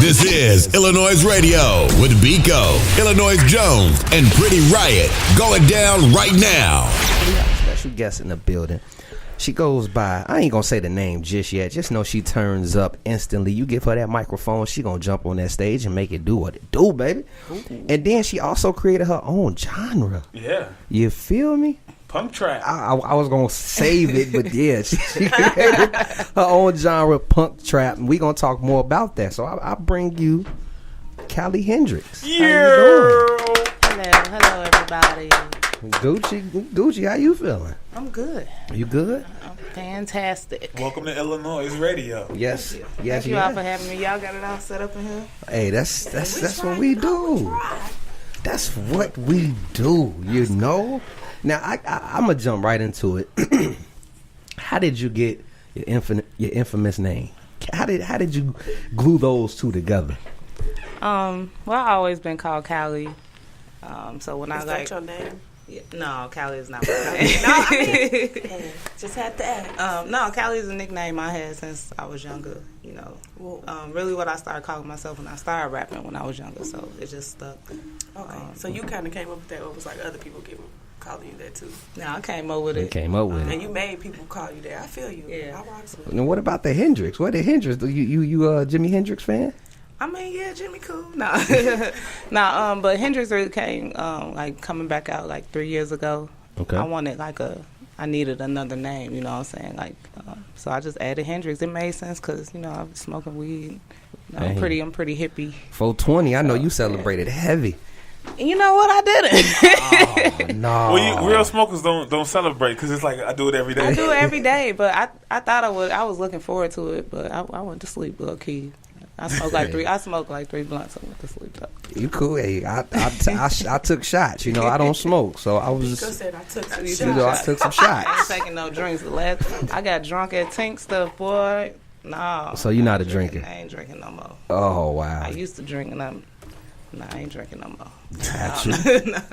This is iLLANOiZE Radio with Biko, iLLANOiZE Jones, and Pretty Riot. Going down right now. We have a special guest in the building. She goes by, I ain't gonna say the name just yet. Just know she turns up instantly. You give her that microphone, she gonna jump on that stage and make it do what it do, baby. Ooh. And then she also created her own genre. Yeah. You feel me? Punk trap. I was gonna save it, but yeah, she created her own genre, punk trap, and we gonna talk more about that. So I bring you Cali Hendrix. Yeah. How you doing? Hello, everybody. Gucci, how you feeling? I'm good. You good? I'm fantastic. Welcome to iLLANOiZE Radio. Yes. Thank you all for having me. Y'all got it all set up in here. Hey, that's what we do. That's what we do. You know. Now I'm gonna jump right into it. How did you get your infamous name? How did you glue those two together? Well, I always been called Cali. So when Is that your name? Yeah, no, Cali is not my name. No, I mean, just had to ask. No, Cali is a nickname I had since I was younger. You know, really what I started calling myself when I started rapping when I was younger. So it just stuck. Okay, so you kind of came up with that, or it was like other people calling you that too? No, I came up with it. And you made people call you that. I feel you. Yeah. I rock some. Now, what about the Hendrix? What the Hendrix? You a Jimi Hendrix fan? I mean, yeah, Jimmy cool. No, but Hendrix really came like coming back out like 3 years ago. Okay. I needed another name. You know what I'm saying? Like, so I just added Hendrix. It made sense because I was smoking weed. I'm pretty hippie. 420. I know you celebrated heavy. You know what? I Oh, didn't. no. Well, real smokers don't celebrate because it's like I do it every day. I do it every day, but I thought I would. I was looking forward to it, but I went to sleep low key. I smoked like three blunts. I went to sleep though. You cool? Hey, I took shots. You know, I don't smoke, so I was. Because said I took some shots. You know, I took some shots. I ain't taking no drinks. I got drunk at Tink stuff, boy. No. So you're not a drinker? I ain't drinking no more. Oh wow. I used to drink and I ain't drinking no more. Gotcha.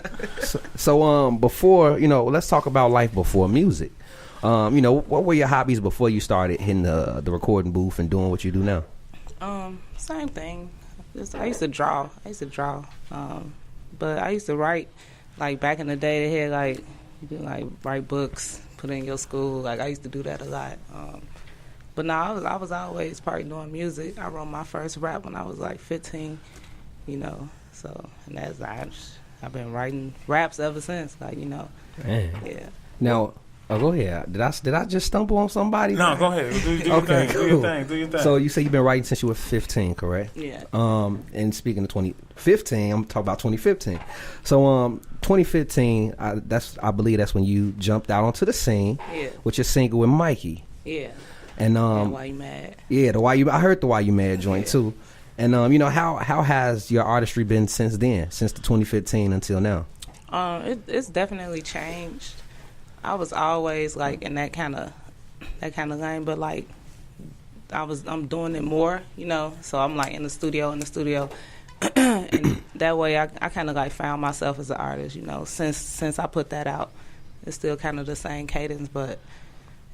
So before, let's talk about life before music. What were your hobbies before you started hitting the recording booth and doing what you do now? Same thing. I used to draw. But I used to write. Like back in the day, they had like you could like write books, put in your school. Like I used to do that a lot. But no, I was always probably doing music. I wrote my first rap when I was like 15. So and I've been writing raps ever since. Man. Yeah. Now. Oh, go ahead. Did I just stumble on somebody? No, go ahead. Do your thing. Cool. Do your thing. So you say you've been writing since you were 15, correct? Yeah. And speaking of 2015, I'm talking about 2015. So 2015, I believe that's when you jumped out onto the scene. Yeah. With your single with Mikey. Yeah. And Why You Mad? Yeah, I heard the Why You Mad joint too. And how has your artistry been since then, since the 2015 until now? It's definitely changed. I was always like in that kind of lane, but like I'm doing it more, So I'm like in the studio, and that way I kind of like found myself as an artist, Since I put that out, it's still kind of the same cadence, but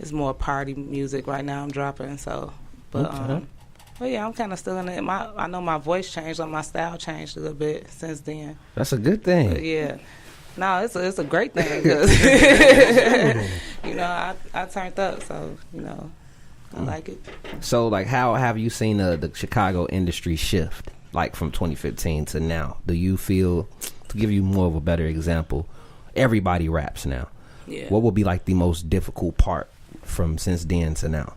it's more party music right now. I'm dropping, so but okay. But yeah, I'm kind of still in it. I know my voice changed, my style changed a little bit since then. That's a good thing. But yeah. No, it's a great thing because I turned up, so I like it. So like, how have you seen the Chicago industry shift, like from 2015 to now? Do you feel, to give you more of a better example, everybody raps now? Yeah. What would be like the most difficult part from since then to now?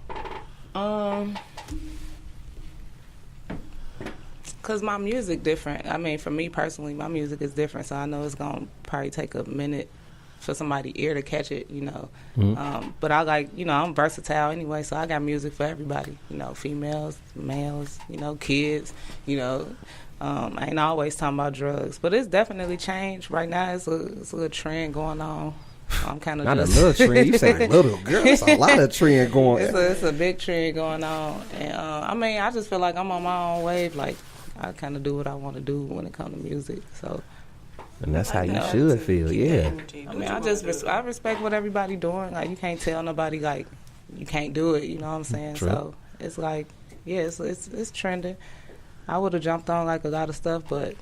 Because my music different. I mean, for me personally, my music is different, so I know it's going to probably take a minute for somebody's ear to catch it, Mm-hmm. But I like, I'm versatile anyway, so I got music for everybody, females, males, kids, I ain't always talking about drugs, but it's definitely changed. Right now, it's a little trend going on. I'm kind of not a little trend. You say little girl. It's a lot of trend going. It's a big trend going on, and I just feel like I'm on my own wave. Like I kind of do what I want to do when it comes to music. So, and that's how you should feel. Yeah. I mean, I respect what everybody doing. Like you can't tell nobody like you can't do it. You know what I'm saying? True. So it's like, yeah, it's trending. I would have jumped on like a lot of stuff, but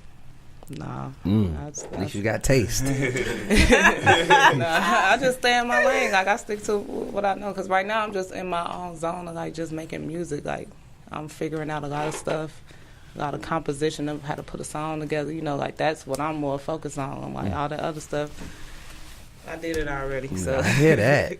nah. At least you got taste. Nah, I just stay in my lane. Like, I stick to what I know. Because right now I'm just in my own zone of, like, just making music. Like, I'm figuring out a lot of stuff, a lot of composition of how to put a song together. You know, like, that's what I'm more focused on. I'm like, all the other stuff, I did it already. So I hear that.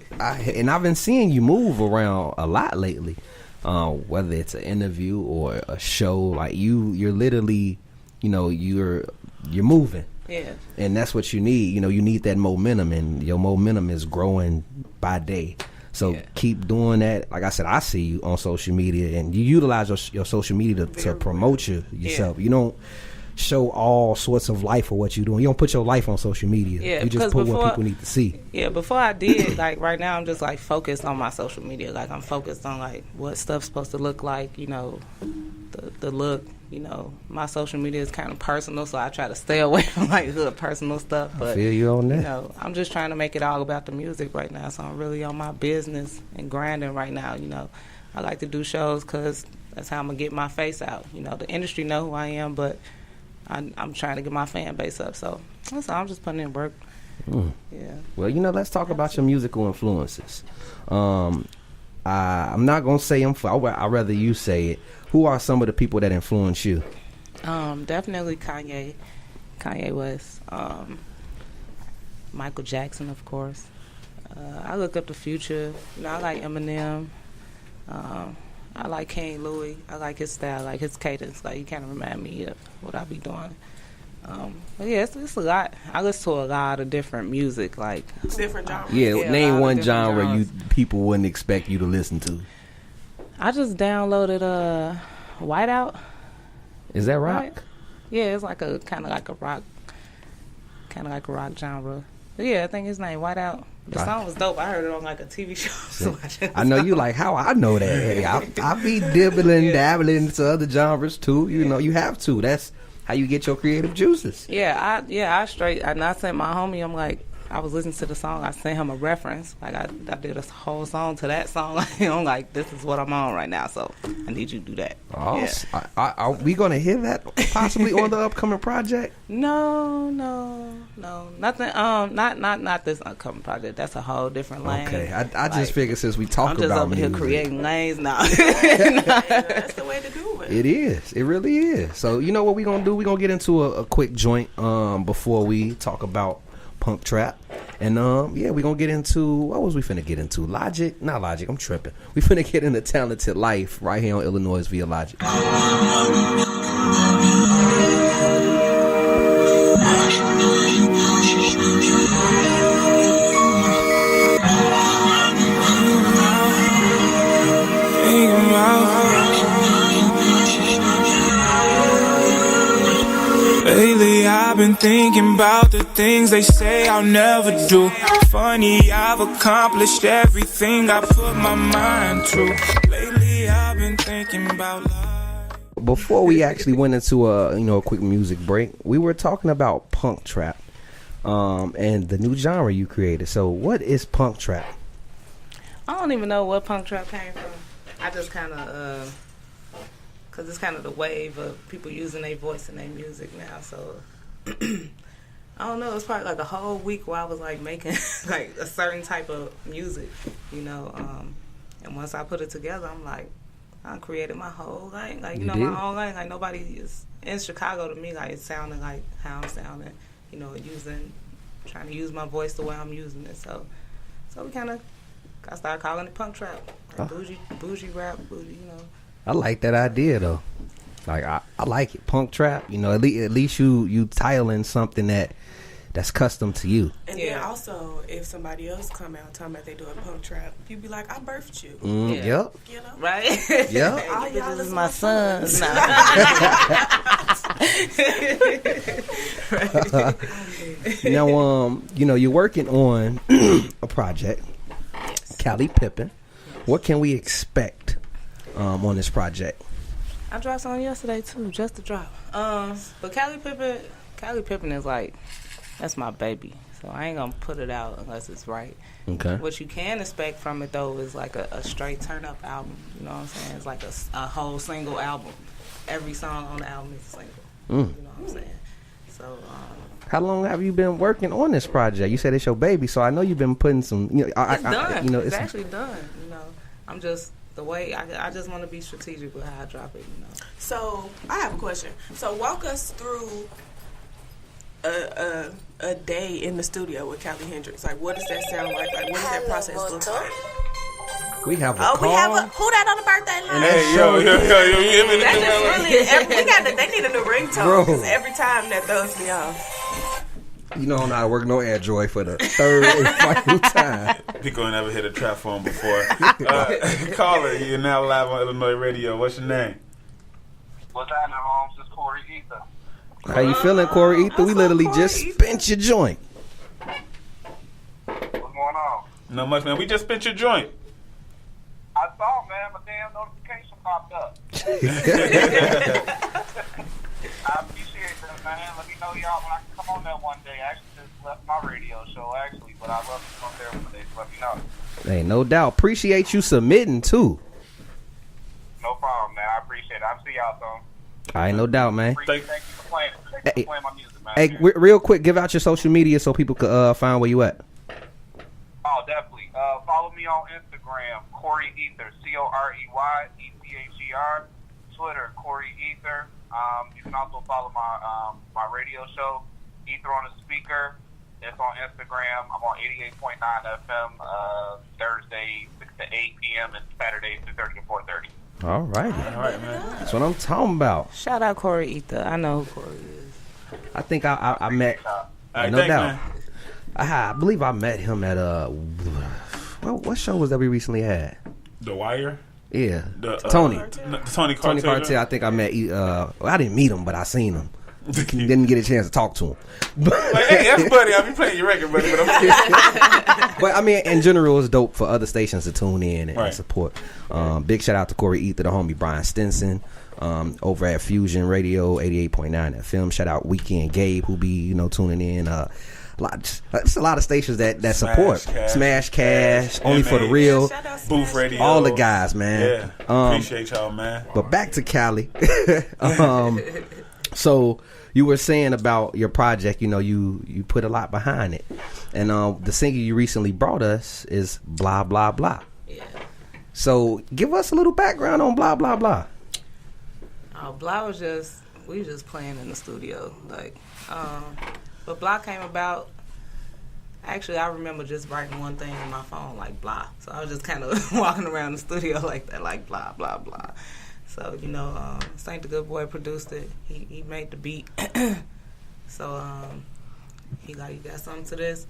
And I've been seeing you move around a lot lately. Whether it's an interview or a show, like you're literally, you know, you're moving. Yeah. And that's what you need. You know, you need that momentum, and your momentum is growing by day. So keep doing that. Like I said, I see you on social media, and you utilize your social media to promote yourself. You don't show all sorts of life of what you're doing. You don't put your life on social media. Yeah, you just put what people need to see. Yeah, before I did, like right now I'm just like focused on my social media. Like I'm focused on like what stuff's supposed to look like, you know, the look, you know. My social media is kind of personal, so I try to stay away from like hood personal stuff. But I feel you on that. You know, I'm just trying to make it all about the music right now. So I'm really on my business and grinding right now, you know. I like to do shows because that's how I'm going to get my face out. You know, the industry know who I am, but I'm trying to get my fan base up, so that's all. I'm just putting in work. Yeah. Well, you know, let's talk about your musical influences. I'm not gonna say them. I'd rather you say it. Who are some of the people that influence you? Definitely Kanye West, Michael Jackson, of course. I look up the Future. You know, I like Eminem. I like King Louis. I like his style, like his cadence. Like, he kind of remind me of what I be doing. But yeah, it's a lot. I listen to a lot of different music, like different genres. Yeah, name one genre genres. people wouldn't expect you to listen to. I just downloaded Whiteout. Is that rock? Right? Yeah, it's like a kind of like a rock genre. But yeah, I think his name Whiteout. The song was dope. I heard it on like a TV show. So I know you like how I know that. Hey, I be dibbling, dabbling into other genres too. You know, you have to. That's how you get your creative juices. Yeah, I straight. And I sent my homie. I'm like, I was listening to the song. I sent him a reference. Like I did a whole song to that song. I'm like, this is what I'm on right now. So I need you to do that. Oh, yeah. Are we gonna hear that possibly on the upcoming project? No, nothing. Not this upcoming project. That's a whole different lane. Okay, I just figured since we talked about I'm just over music, here creating lanes now. That's the way to do it. It is. It really is. So you know what we're gonna do? We're gonna get into a quick joint before we talk about Punk Trap. And yeah, we're gonna get into, what was we finna get into? Logic? Not Logic, I'm tripping. We finna get into Talented Life right here on iLLANOiZE via Logic. Lately I've been thinking about the things they say I'll never do. Funny, I've accomplished everything I put my mind to. Lately I've been thinking about life. Before we actually went into a quick music break, we were talking about Punk Trap and the new genre you created. So what is Punk Trap? I don't even know what Punk Trap came from. I just kind of because it's kind of the wave of people using their voice in their music now. So I don't know. It's probably like a whole week where I was like making like a certain type of music, you know. And once I put it together, I'm like, I created my whole lane, like my whole lane. Like nobody is in Chicago to me. Like it's sounding like how I'm sounding, you know, trying to use my voice the way I'm using it. So we kind of, I started calling it Punk Trap, like bougie rap, bougie, you know. I like that idea though. Like I like it, Punk Trap. You know, at least you titling something that's custom to you. And then also, if somebody else come out talking about they doing Punk Trap, you be like, I birthed you. Yep. You know, Right? Yep. All y'all This is listen my to son. Now, you're working on a project, Cali Pippin. What can we expect on this project? I dropped something yesterday too, just to drop. But Cali Pippin is like, that's my baby. So I ain't gonna put it out unless it's right. Okay. What you can expect from it though is like a straight turn up album. You know what I'm saying? It's like a whole single album. every song on the album is a single. You know what I'm saying? So. How long have you been working on this project? You said it's your baby, so I know you've been putting some. You know, it's done. You know, it's actually done. You know, I'm just the way I just want to be strategic with how I drop it. You know. So I have a question. So walk us through a day in the studio with Cali Hendrix. Like, what does that sound like? Like, what does that process look like? We have a Oh, call. we have a who that on the birthday line? Hey, yo, you hear me? That just really, they need a new ringtone Bro. because every time that throws me off. You know I don't know how to work no Android for the third and final time. Pico never hit a trap phone before. Caller, you're now live on Illinois Radio. What's your name? What's happening, Holmes? This is Corey Ether. How you feeling, Corey Ether? We literally just spent your joint. What's going on? Not much, man. We just spent your joint. I saw, man, my damn notification popped up. I appreciate that, man. Let me know, y'all, when I can come on there one day. I actually just left my radio show, actually, but I'd love to come there one day, so let me know. Hey, no doubt. Appreciate you submitting, too. No problem, man. I appreciate it. I'll see y'all soon. All right, no doubt, man. Thank you for playing. Thank you for playing my music, man. Hey, real quick, give out your social media so people could find where you at. Oh, definitely. Follow me on Instagram, Corey Ether, CoreyEther. Twitter, Corey Ether. You can also follow my radio show, Ether on the Speaker. It's on Instagram. I'm on 88.9 FM Thursday 6 to 8 p.m. and Saturday 2:30 to 4:30. All right, man. That's what I'm talking about. Shout out Corey Ether. I know who Corey is. I think I met. All right, No thanks, doubt. man. I believe I met him at what show was that we recently had? The Wire? Yeah, The, Tony. Tony Tony Cartel. Cartel. I think I met. Well, I didn't meet him, but I seen him. Didn't get a chance to talk to him. Like, hey, that's Buddy. I be playing your record, buddy. But I'm But I mean, in general, it's dope for other stations to tune in and Right. support. Big shout out to Corey Ether, the homie Brian Stinson, over at Fusion Radio 88.9 FM. Shout out Weekend Gabe, who be tuning in. It's a lot of stations that support Smash Cash, Only for the MH. Real, Shout out to Booth Smash. Radio. all the guys, man. Yeah. Appreciate y'all, man. But back to Cali. So you were saying about your project, you put a lot behind it. And the single you recently brought us is Blah, Blah, Blah. Yeah. So give us a little background on Blah, Blah, Blah. Blah was we were just playing in the studio. But Blah came about, actually I remember just writing one thing in my phone, like blah. So I was just kind of walking around the studio like that, like blah, blah, blah. So, Saint the Good Boy produced it. He made the beat. So he like, you got something to this?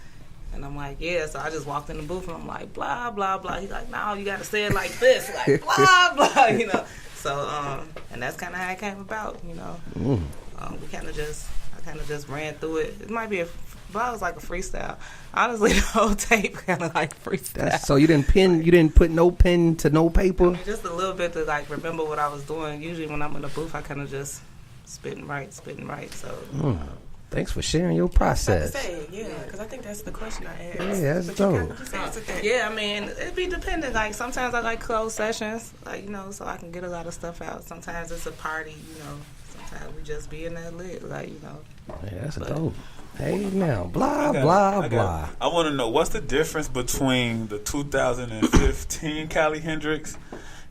And I'm like, yeah. So I just walked in the booth and I'm like, blah, blah, blah. He's like, no, you got to say it like this, like blah, blah, So, and that's kind of how it came about, we kind of just ran through it. It might be Blah was like a freestyle. Honestly, the whole tape kind of like freestyle. So you didn't put no pen to no paper? Just a little bit to remember what I was doing. Usually when I'm in the booth, I kind of just spitting right. So. Thanks for sharing your I was about process. to say, yeah, because I think that's the question I asked. Yeah, that's But dope. you answered that. Yeah, I mean, it be dependent. Like, sometimes I like closed sessions, so I can get a lot of stuff out. Sometimes it's a party, Sometimes we just be in that lit, Yeah, that's dope. Hey, now, blah, blah, blah. I want to know, what's the difference between the 2015 Cali Hendrix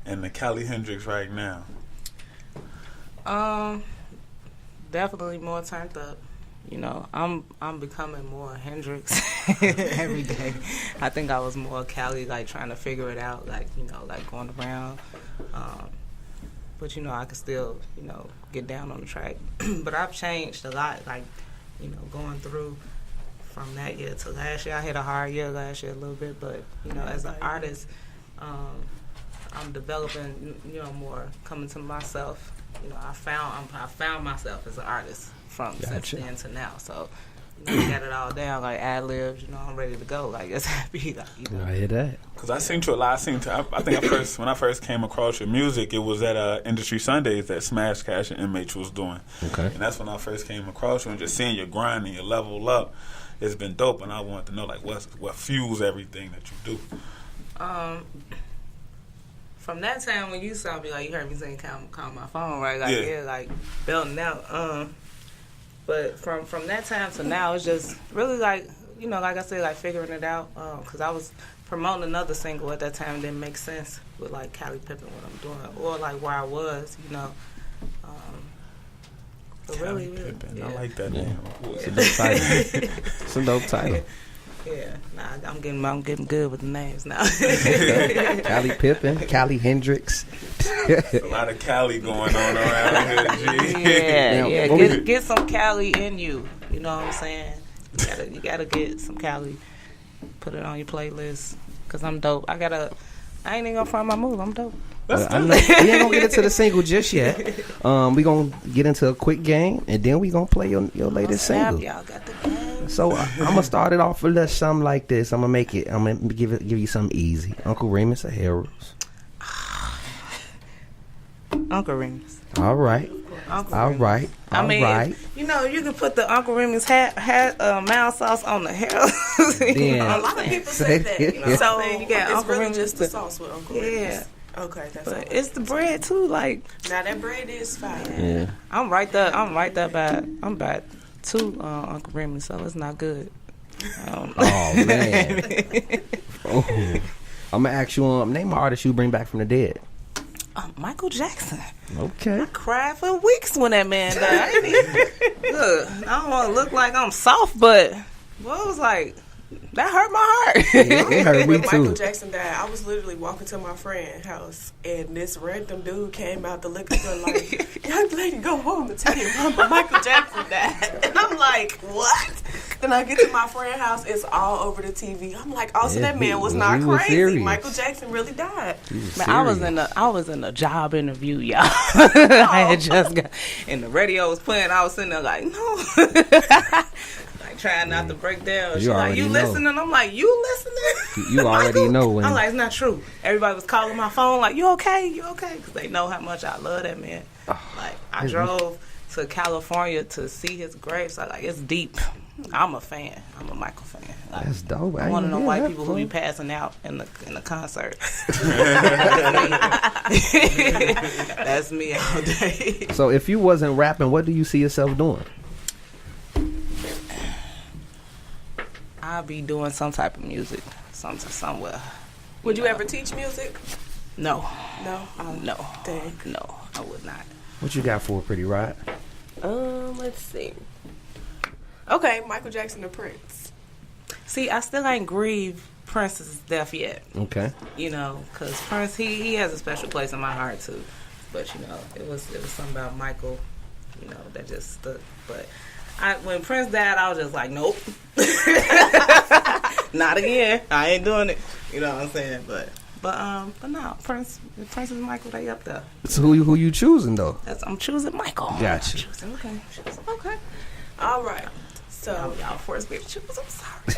and the Cali Hendrix right now? Definitely more turned up. I'm becoming more Hendrix every day. I think I was more Cali, trying to figure it out, going around. But I could still, get down on the track. But I've changed a lot, going through from that year to last year. I had a hard year last year a little bit, but, as an artist, I'm developing, more coming to myself. I found myself as an artist from since then to now. So, got it all down, ad-libs, I'm ready to go. It's happy. I hear that. Because I seen you a lot. I think when I first came across your music, it was at Industry Sundays that Smash Cash and MH was doing. Okay. And that's when I first came across you, and just seeing your grind and your level up, it's been dope. And I wanted to know what fuels everything that you do. from that time when you saw me, like, you heard me saying call my phone, right? Like, yeah, like, belting out. But from that time to now, it's just really, like, you know, like I said, like, figuring it out. Because I was promoting another single at that time. It didn't make sense with, like, Cali Pippin, what I'm doing. Or, like, where I was, you know. But really, Pippin. I like that name. It's a dope title. It's a dope title. Yeah, nah, I'm getting good with the names now. Cali Pippin, Cali Hendrix. A lot of Cali going on around here, G. Yeah. Get some Cali in you. You know what I'm saying? You gotta get some Cali. Put it on your playlist. Cause I'm dope. I ain't even gonna find my move. I'm dope. We ain't gonna get into the single just yet. We gonna get into a quick game, and then we gonna play your latest single. Y'all got the game. So I'm gonna start it off with something like this. I'm gonna give you something easy. Uncle Remus or Harold's? Uncle Remus. All right. I mean, you know, you can put the Uncle Remus mild sauce on the hair. Yeah. A lot of people say that. You know, so you got Uncle Remus, just the sauce with Uncle Remus. Yeah. Okay, that's but it's the bread too. Like, now that bread is fire. Yeah. I'm right there by 2 Uncle Remus, so it's not good. Oh man. I'm gonna ask you, name an artist you bring back from the dead. Michael Jackson. Okay. I cried for weeks when that man died. Look, I don't want to look like I'm soft, but well, it was like, that hurt my heart. It hurt me when too. Michael Jackson died, I was literally walking to my friend's house, and this random dude came out the liquor store like, young lady, go home and tell your mama Michael Jackson died. And I'm like, what? Then I get to my friend's house, it's all over the TV. I'm like, so that man was not crazy. Serious. Michael Jackson really died. Man, I was in a job interview, y'all. I had just got, and the radio was playing. I was sitting there like, no. Like, trying not to break down. She's like, you listening? I'm like, you listening? You already know when. I'm like, it's not true. Everybody was calling my phone like, you okay? You okay? Because they know how much I love that man. Like, I drove to California to see his grave. So, like, it's deep. I'm a fan. I'm a Michael fan. Like, that's dope. I'm one of the white people who be passing out in the concert. That's me all day. So if you wasn't rapping, what do you see yourself doing? I'll be doing some type of music, somewhere. Would you ever teach music? No. No? No. Dang. No, I would not. What you got for Pretty Ride? Let's see. Okay, Michael Jackson or Prince. See, I still ain't grieved Prince's death yet. Okay. You know, because Prince, he has a special place in my heart too. But you know, it was something about Michael, you know, that just stuck. But when Prince died, I was just like, nope, not again. I ain't doing it. You know what I'm saying? But no, Prince and Michael, they up there. So who you choosing though? I'm choosing Michael. Gotcha. Okay. All right. So y'all forced me to choose. I'm sorry.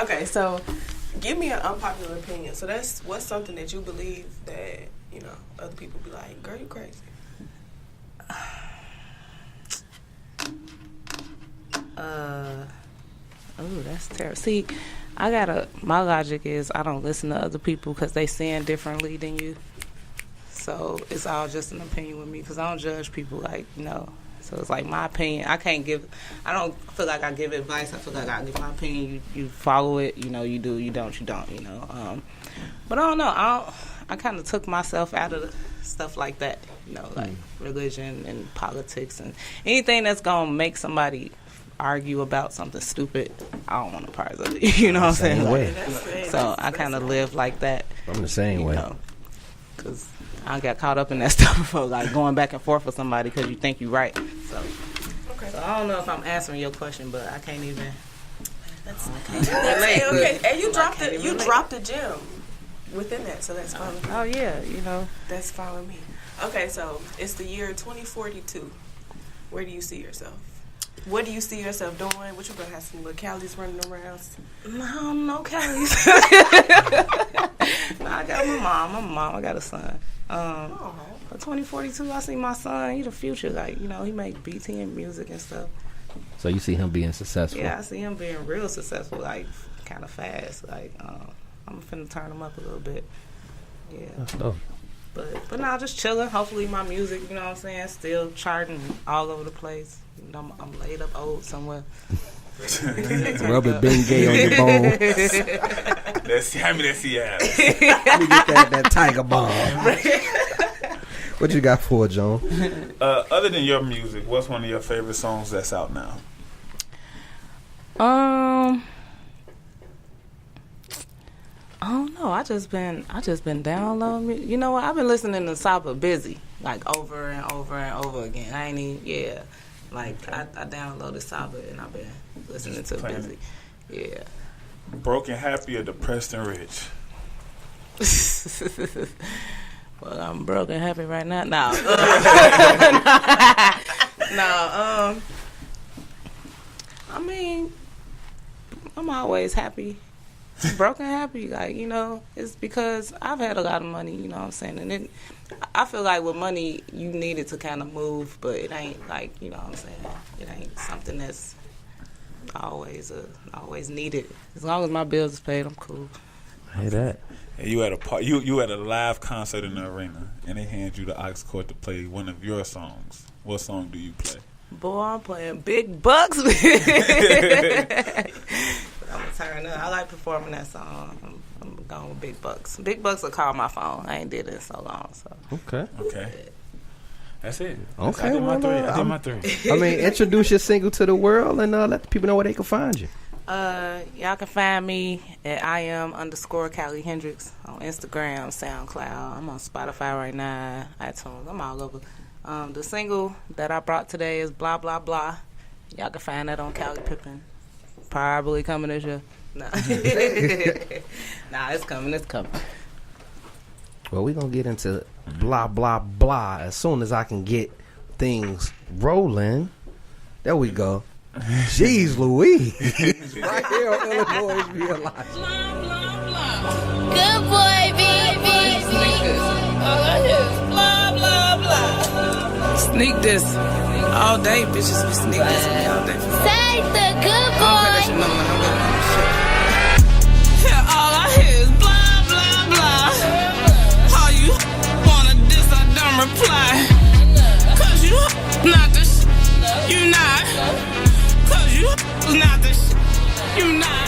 Okay, so give me an unpopular opinion. So what's something that you believe that, you know, other people be like, girl, you crazy. Oh, that's terrible. See, my logic is I don't listen to other people because they sin differently than you. So it's all just an opinion with me because I don't judge people, like, you know. So it's like my opinion. I don't feel like I give advice. I feel like I give my opinion. You follow it. You know, you do. You don't. You don't. You know. But I don't know. I kind of took myself out of stuff like that. You know, like religion and politics and anything that's gonna make somebody argue about something stupid. I don't want a part of it. You know what I'm saying? Way. So I kind of live like that. I'm the same way. Because I got caught up in that stuff before, like going back and forth with somebody because you think you're right. So I don't know if I'm answering your question, but I can't even. That's okay. And you dropped a gem within that, so that's fine with me. Oh yeah, you know. That's fine with me. Okay, so it's the year 2042. Where do you see yourself? What do you see yourself doing? What you gonna have some little Callies running around? No Callies. No, I got my mom. I got a son. For 2042, I see my son. He the future. Like, you know, he make BT and music and stuff. So you see him being successful? Yeah, I see him being real successful. Like, kind of fast. Like, I'm finna turn them up a little bit. Yeah. That's dope. But now just chilling. Hopefully my music, you know what I'm saying, still charting all over the place. You know, I'm laid up old somewhere. Rubber Bengay on your bone. Hand me that Seattle. Let me get that tiger bomb. What you got for it, Joan? Other than your music, what's one of your favorite songs that's out now? I don't know. I just been downloading music. You know what? I've been listening to Saba Busy like over and over and over again. I ain't even Like I downloaded Saba and I've been listening to Busy. Yeah. Broken, happy, or depressed and rich? Well, I'm broken, happy right now. No. No. I mean, I'm always happy. Broken happy, like, you know, it's because I've had a lot of money, you know what I'm saying, and I feel like with money you need it to kind of move, but it ain't like, you know what I'm saying, it ain't something that's always needed. As long as my bills is paid, I'm cool. I hear that. And you at you at a live concert in the arena, and they hand you the aux cord to play one of your songs. What song do you play? Boy, I'm playing big bucks. I'm gonna turn up. I like performing that song. I'm going with Big Bucks. Big Bucks will call my phone. I ain't did it in so long. So okay. That's it. Okay, I did my three. I mean, introduce your single to the world and let the people know where they can find you. Y'all can find me at @Cali Hendrix on Instagram, SoundCloud. I'm on Spotify right now, iTunes. I'm all over. The single that I brought today is Blah Blah Blah. Y'all can find that on Cali Pippin. Probably coming this year. Nah. Nah, it's coming. Well, we're going to get into Blah Blah Blah as soon as I can get things rolling. There we go. Jeez Louise. Right here on Illinois Real Life. Good boy, baby. Blah, blah, blah. Sneak this all day, bitches be sneak this me all day. Say the good boy. Yeah, all I hear is blah, blah, blah. How you wanna diss, I don't reply. Cause you not the you not. Cause you not the you not.